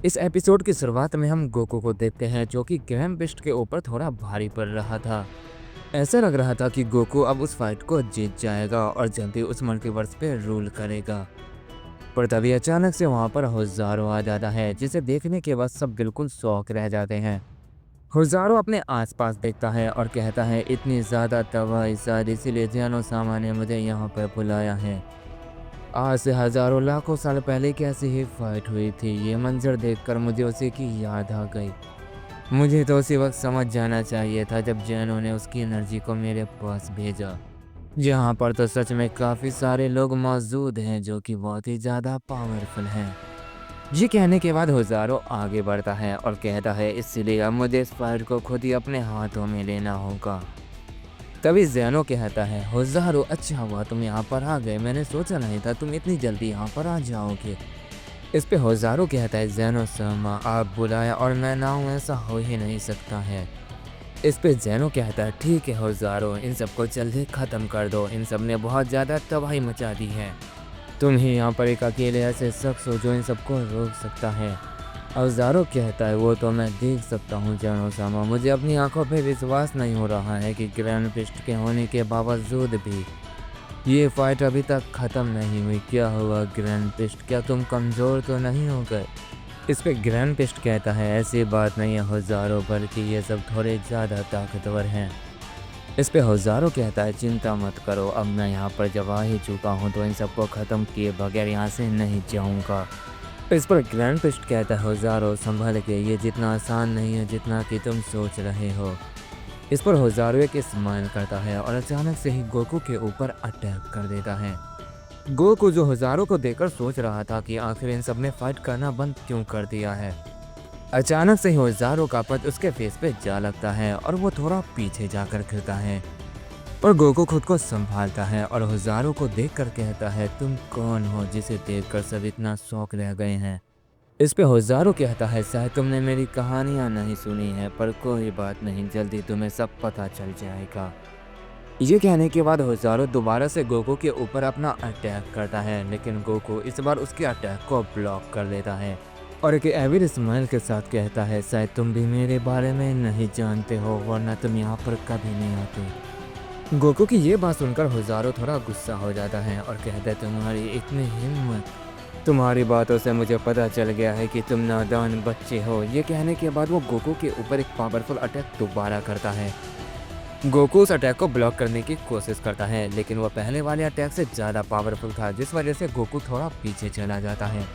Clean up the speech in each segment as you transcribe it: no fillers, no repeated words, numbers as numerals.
इस एपिसोड की शुरुआत में हम गोकू को देखते हैं जो कि ग्रैम्पिस्ट के ऊपर थोड़ा भारी पड़ रहा था। ऐसा लग रहा था कि गोकू अब उस फाइट को जीत जाएगा और जल्दी उस मल्टीवर्स पे रूल करेगा। पर तभी अचानक से वहाँ पर होज़ारो आ जाता है, जिसे देखने के बाद सब बिल्कुल शॉक रह जाते हैं। होज़ारो अपने आसपास देखता है और कहता है, इतनी ज़्यादा तबाही शायद इसीलिए ज़ेनो-सामा ने मुझे यहाँ पर बुलाया है। आज से हज़ारों लाखों साल पहले की ऐसी ही फाइट हुई थी। ये मंजर देखकर मुझे उसी की याद आ गई। मुझे तो उसी वक्त समझ जाना चाहिए था जब ज़ेनो ने उसकी एनर्जी को मेरे पास भेजा। यहाँ पर तो सच में काफ़ी सारे लोग मौजूद हैं जो कि बहुत ही ज़्यादा पावरफुल हैं। ये कहने के बाद होज़ारो आगे बढ़ता है और कहता है, इसलिए अब मुझे इस फाइट को खुद ही अपने हाथों में लेना होगा। तभी ज़ेनो कहता है, होज़ारो अच्छा हुआ तुम यहाँ पर आ गए, मैंने सोचा नहीं था तुम इतनी जल्दी यहाँ पर आ जाओगे। इस पे होज़ारो कहता है, ज़ेनो-सामा आप बुलाया और मैं ना हूँ ऐसा हो ही नहीं सकता है। इस पे ज़ेनो कहता है, ठीक है होज़ारो, इन सबको जल्दी ख़त्म कर दो, इन सब ने बहुत ज़्यादा तबाही मचा दी है। तुम ही यहाँ पर एक अकेले ऐसे शख्स हो जो इन सबको रोक सकता है। होज़ारो कहता है, वो तो मैं देख सकता हूँ ज़ेनो-सामा, मुझे अपनी आंखों पे विश्वास नहीं हो रहा है कि ग्रैंडफिस्ट के होने के बावजूद भी ये फाइट अभी तक ख़त्म नहीं हुई। क्या हुआ ग्रैंडफिस्ट, क्या तुम कमज़ोर तो नहीं हो गए? इस पे ग्रैंडफिस्ट कहता है, ऐसी बात नहीं है होज़ारो, बल्कि ये सब थोड़े ज़्यादा ताकतवर हैं। इस पे होज़ारो कहता है, चिंता मत करो, अब मैं यहाँ पर जब आ ही चुका हूँ तो इन सबको ख़त्म किए बगैर यहाँ से नहीं जाऊँगा। इस पर ग्रैंडफिस्ट कहता है, होज़ारो संभल के, ये जितना आसान नहीं है जितना कि तुम सोच रहे हो। इस पर होज़ारो एक स्माइल करता है और अचानक से ही गोकू के ऊपर अटैक कर देता है। गोकू जो होज़ारो को देखकर सोच रहा था कि आखिर इन सब ने फाइट करना बंद क्यों कर दिया है। अचानक से ही होज़ारो का पद उसके फेस पे जा लगता है और वो थोड़ा पीछे जाकर गिरता है। पर गोकू खुद को संभालता है और होज़ारो को देखकर कहता है, तुम कौन हो जिसे देखकर सब इतना शौक रह गए हैं। इस पे होज़ारो कहता है, शायद तुमने मेरी कहानियाँ नहीं सुनी है, पर कोई बात नहीं, जल्दी तुम्हें सब पता चल जाएगा। ये कहने के बाद होज़ारो दोबारा से गोकू के ऊपर अपना अटैक करता है, लेकिन गोकू इस बार उसके अटैक को ब्लॉक कर देता है और एक एविल स्माइल के साथ कहता है, शायद तुम भी मेरे बारे में नहीं जानते हो, वरना तुम यहाँ पर कभी नहीं आते। गोकू की ये बात सुनकर होज़ारो थोड़ा गुस्सा हो जाता है और कहता है, तुम्हारी इतनी हिम्मत, तुम्हारी बातों से मुझे पता चल गया है कि तुम नादान बच्चे हो। ये कहने के बाद वो गोकू के ऊपर एक पावरफुल अटैक दोबारा करता है। गोकू उस अटैक को ब्लॉक करने की कोशिश करता है, लेकिन वो पहले वाले अटैक से ज़्यादा पावरफुल था, जिस वजह से गोकू थोड़ा पीछे चला जाता है।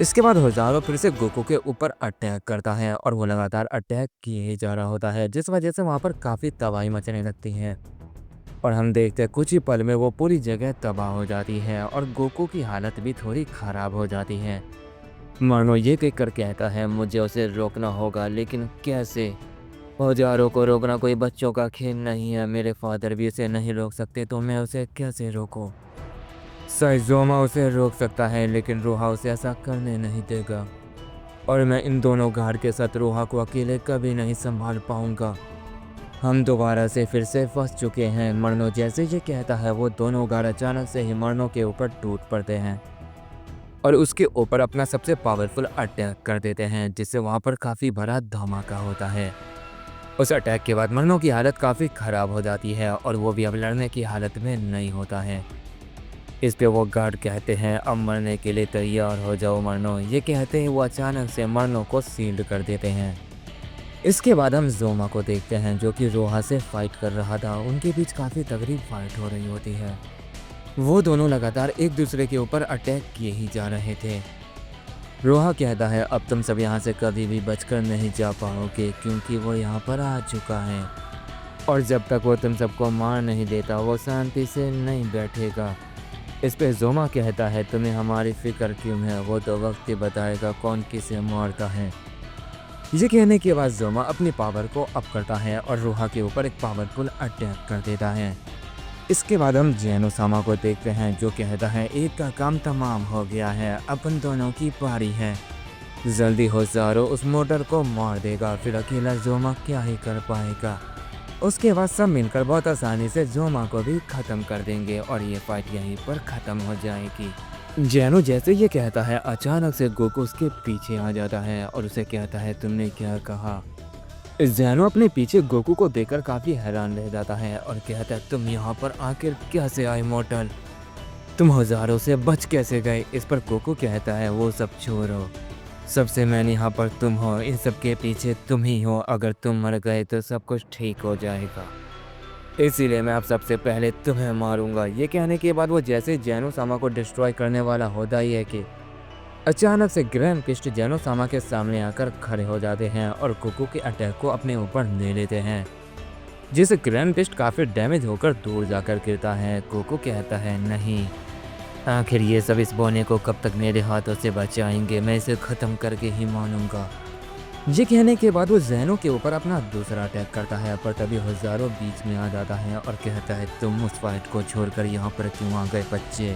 इसके बाद होज़ारो फिर से गोकू के ऊपर अटैक करता है और वो लगातार अटैक किए ही जा रहा होता है, जिस वजह से वहाँ पर काफ़ी तबाही मचने लगती है और हम देखते हैं कुछ ही पल में वो पूरी जगह तबाह हो जाती है और गोकू की हालत भी थोड़ी ख़राब हो जाती है। मानो ये कहकर कहता है, मुझे उसे रोकना होगा, लेकिन कैसे? होज़ारो को रोकना कोई बच्चों का खेल नहीं है, मेरे फादर भी उसे नहीं रोक सकते, तो मैं उसे कैसे रोकूं? साइज़ोमा उसे रोक सकता है, लेकिन रोहा उसे ऐसा करने नहीं देगा और मैं इन दोनों गार्ड के साथ रोहा को अकेले कभी नहीं संभाल पाऊंगा। हम दोबारा से फिर से फंस चुके हैं। मरनो जैसे ये कहता है, वो दोनों गार्ड अचानक से ही मरनो के ऊपर टूट पड़ते हैं और उसके ऊपर अपना सबसे पावरफुल अटैक कर देते हैं, जिससे वहाँ पर काफ़ी बड़ा धमाका होता है। उस अटैक के बाद मरनो की हालत काफ़ी ख़राब हो जाती है और वो भी अब लड़ने की हालत में नहीं होता है। इस पे वो गार्ड कहते हैं, अब मरने के लिए तैयार हो जाओ मरनो। ये कहते ही वो अचानक से मरनो को सील्ड कर देते हैं। इसके बाद हम ज़ोमा को देखते हैं जो कि रोहा से फाइट कर रहा था। उनके बीच काफ़ी तगड़ी फाइट हो रही होती है। वो दोनों लगातार एक दूसरे के ऊपर अटैक किए ही जा रहे थे। रोहा कहता है, अब तुम सब यहाँ से कभी भी बचकर नहीं जा पाओगे, क्योंकि वो यहाँ पर आ चुका है और जब तक वो तुम सबको मार नहीं देता वो शांति से नहीं बैठेगा। इस पे ज़ोमा कहता है, तुम्हें हमारी फिक्र क्यों है, वो तो वक्त ही बताएगा कौन किसे मारता है। ये कहने के बाद ज़ोमा अपनी पावर को अप करता है और रोहा के ऊपर एक पावरफुल अटैक कर देता है। इसके बाद हम ज़ेनो-सामा को देखते हैं जो कहता है, एक का काम तमाम हो गया है, अपन दोनों की पारी है। जल्दी होज़ारो उस मोटर को मार देगा, फिर अकेला ज़ोमा क्या ही कर पाएगा। उसके बाद सब मिलकर बहुत आसानी से ज़ोमा को भी ख़त्म कर देंगे और ये फाइट यहीं पर ख़त्म हो जाएगी। जैनो जैसे ये कहता है अचानक से गोकू उसके पीछे आ जाता है और उसे कहता है तुमने क्या कहा। जैनो अपने पीछे गोकू को देखकर काफी हैरान रह जाता है और कहता है तुम यहाँ पर आखिर कैसे आए मॉर्टल, तुम हजारों से बच कैसे गए। इस पर गोकू कहता है वो सब छोड़ो, सबसे मैन यहाँ पर तुम हो, इन सब के पीछे तुम ही हो, अगर तुम मर गए तो सब कुछ ठीक हो जाएगा, इसीलिए मैं अब सबसे पहले तुम्हें मारूंगा। ये कहने के बाद वो जैसे जैनो सामा को डिस्ट्रॉय करने वाला होता ही है कि अचानक से ग्रैंड फिस्ट जैनो सामा के सामने आकर खड़े हो जाते हैं और गोकू के अटैक को अपने ऊपर ले लेते हैं, जिससे ग्रैंड फिस्ट काफ़ी डैमेज होकर दूर जाकर गिरता है। गोकू कहता है नहीं, आखिर ये सब इस बोने को कब तक मेरे हाथों से बचाएंगे, मैं इसे ख़त्म करके ही मानूंगा। ये कहने के बाद वो जैनो के ऊपर अपना दूसरा अटैक करता है, पर तभी हजारों बीच में आ जाता है और कहता है तुम उस फाइट को छोड़कर यहाँ पर क्यों आ गए बच्चे।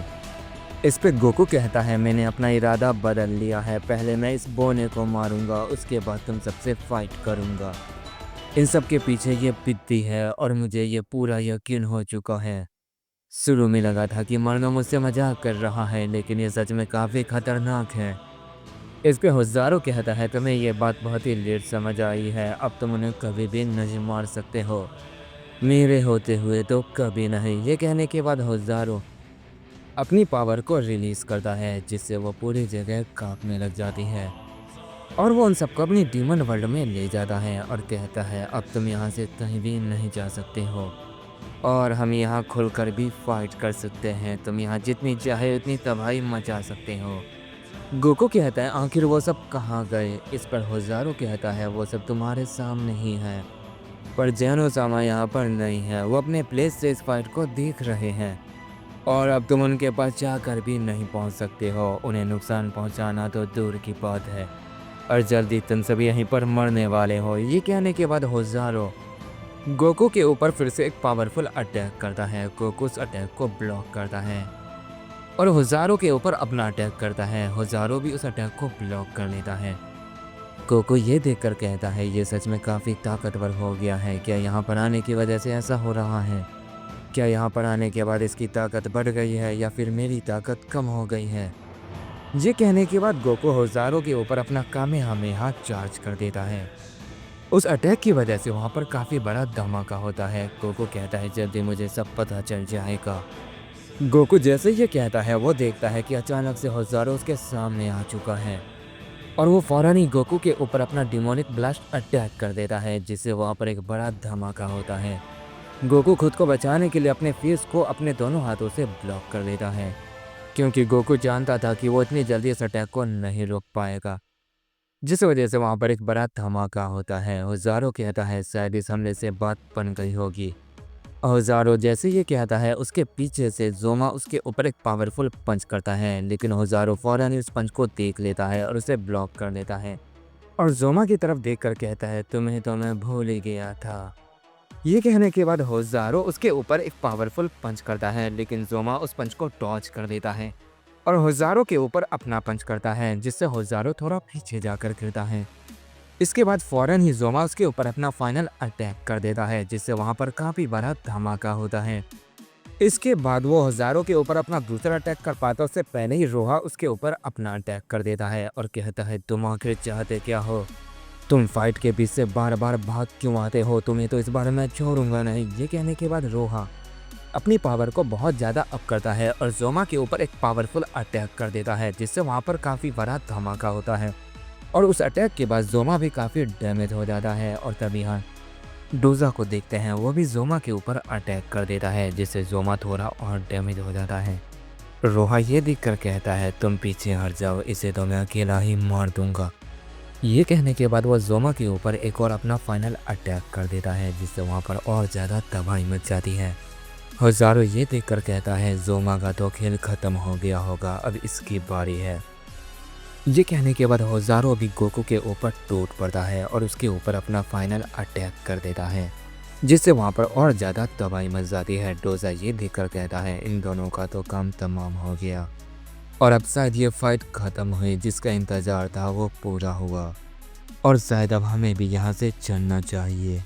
इस पे गोकू कहता है मैंने अपना इरादा बदल लिया है, पहले मैं इस बोने को मारूंगा, उसके बाद तुम सबसे फाइट करूंगा। इन सब के पीछे ये बिद्दी है और मुझे ये पूरा यकीन हो चुका है। शुरू में लगा था कि मर्नो मुझसे मजाक कर रहा है, लेकिन ये सच में काफ़ी खतरनाक है। इस पे हज़ारों कहता है तुम्हें ये बात बहुत ही लेट समझ आई है, अब तुम उन्हें कभी भी नहीं मार सकते हो, मेरे होते हुए तो कभी नहीं। ये कहने के बाद हज़ारों अपनी पावर को रिलीज करता है, जिससे वो पूरी जगह कांपने लग जाती है और वो उन सबको अपनी डीमन वर्ल्ड में ले जाता है और कहता है अब तुम यहाँ से कहीं भी नहीं जा सकते हो और हम यहाँ खुलकर भी फाइट कर सकते हैं, तुम यहाँ जितनी चाहे उतनी तबाही मचा सकते हो। गोकू कहता है आखिर वो सब कहाँ गए। इस पर होजारो कहता है वो सब तुम्हारे सामने ही है, पर जैनो सामा यहाँ पर नहीं है, वो अपने प्लेस से इस फाइट को देख रहे हैं और अब तुम उनके पास जाकर भी नहीं पहुँच सकते हो, उन्हें नुकसान पहुँचाना तो दूर की बात है और जल्दी तुम सब यहीं पर मरने वाले हो। ये कहने के बाद होजारो गोकू के ऊपर फिर से एक पावरफुल अटैक करता है। गोकू उस अटैक को ब्लॉक करता है और होजारो के ऊपर अपना अटैक करता है, होजारो भी उस अटैक को ब्लॉक कर लेता है। गोकू ये देखकर कहता है ये सच में काफ़ी ताकतवर हो गया है, क्या यहाँ पर आने की वजह से ऐसा हो रहा है, क्या यहाँ पर आने के बाद इसकी ताकत बढ़ गई है या फिर मेरी ताकत कम हो गई है। ये कहने के बाद गोकू होजारो के ऊपर अपना कामेहामेहा चार्ज कर देता है। उस अटैक की वजह से वहाँ पर काफ़ी बड़ा धमाका होता है। गोकू कहता है जल्दी मुझे सब पता चल जाएगा। गोकू जैसे ये कहता है वो देखता है कि अचानक से होजारो उसके सामने आ चुका है और वो फौरन ही गोकू के ऊपर अपना डिमोनिक ब्लास्ट अटैक कर देता है, जिससे वहाँ पर एक बड़ा धमाका होता है। गोकू खुद को बचाने के लिए अपने फेस को अपने दोनों हाथों से ब्लॉक कर देता है, क्योंकि गोकू जानता था कि वो इतनी जल्दी इस अटैक को नहीं रोक पाएगा, जिस वजह से वहाँ पर एक बड़ा धमाका होता है। होजारो कहता है शायद इस हमले से बात बन गई होगी। होजारो जैसे ये कहता है उसके पीछे से जोमा उसके ऊपर एक पावरफुल पंच करता है, लेकिन होजारो फौरन ही उस पंच को देख लेता है और उसे ब्लॉक कर देता है और जोमा की तरफ देखकर कहता है तुम्हें तो मैं भूल ही गया था। ये कहने के बाद होजारो उसके ऊपर एक पावरफुल पंच करता है, लेकिन जोमा उस पंच को डॉज कर देता है और होजारो के ऊपर अपना पंच करता है, जिससे होजारो थोड़ा पीछे जाकर गिरता है। इसके बाद फौरन ही जोमा उसके ऊपर अपना फाइनल अटैक कर देता है, जिससे वहाँ पर काफ़ी बड़ा धमाका होता है। इसके बाद वो होजारो के ऊपर अपना दूसरा अटैक कर पाता उससे पहले ही रोहा उसके ऊपर अपना अटैक कर देता है और कहता है तुम आखिर चाहते क्या हो, तुम फाइट के बीच से बार बार भाग क्यों आते हो, तुम्हें तो इस बार मैं छोड़ूंगा नहीं। ये कहने के बाद रोहा अपनी पावर को बहुत ज़्यादा अप करता है और जोमा के ऊपर एक पावरफुल अटैक कर देता है, जिससे वहाँ पर काफ़ी बड़ा धमाका होता है और उस अटैक के बाद जोमा भी काफ़ी डैमेज हो जाता है और तभी यहाँ डोजा को देखते हैं, वो भी जोमा के ऊपर अटैक कर देता है, जिससे जोमा थोड़ा और डैमेज हो जाता है। रोहा ये देखकर कहता है तुम पीछे हट जाओ, इसे तो मैं अकेला ही मार दूंगा। ये कहने के बाद वो जोमा के ऊपर एक और अपना फाइनल अटैक कर देता है, जिससे वहाँ पर और ज़्यादा तबाही मच जाती है। होजारो ये देखकर कहता है जोमा का तो खेल ख़त्म हो गया होगा, अब इसकी बारी है। ये कहने के बाद होजारो भी गोकू के ऊपर टूट पड़ता है और उसके ऊपर अपना फाइनल अटैक कर देता है, जिससे वहाँ पर और ज़्यादा तबाही मच जाती है। डोजा ये देखकर कहता है इन दोनों का तो काम तमाम हो गया और अब शायद ये फाइट ख़त्म हुई, जिसका इंतज़ार था वो पूरा हुआ और शायद अब हमें भी यहाँ से चलना चाहिए।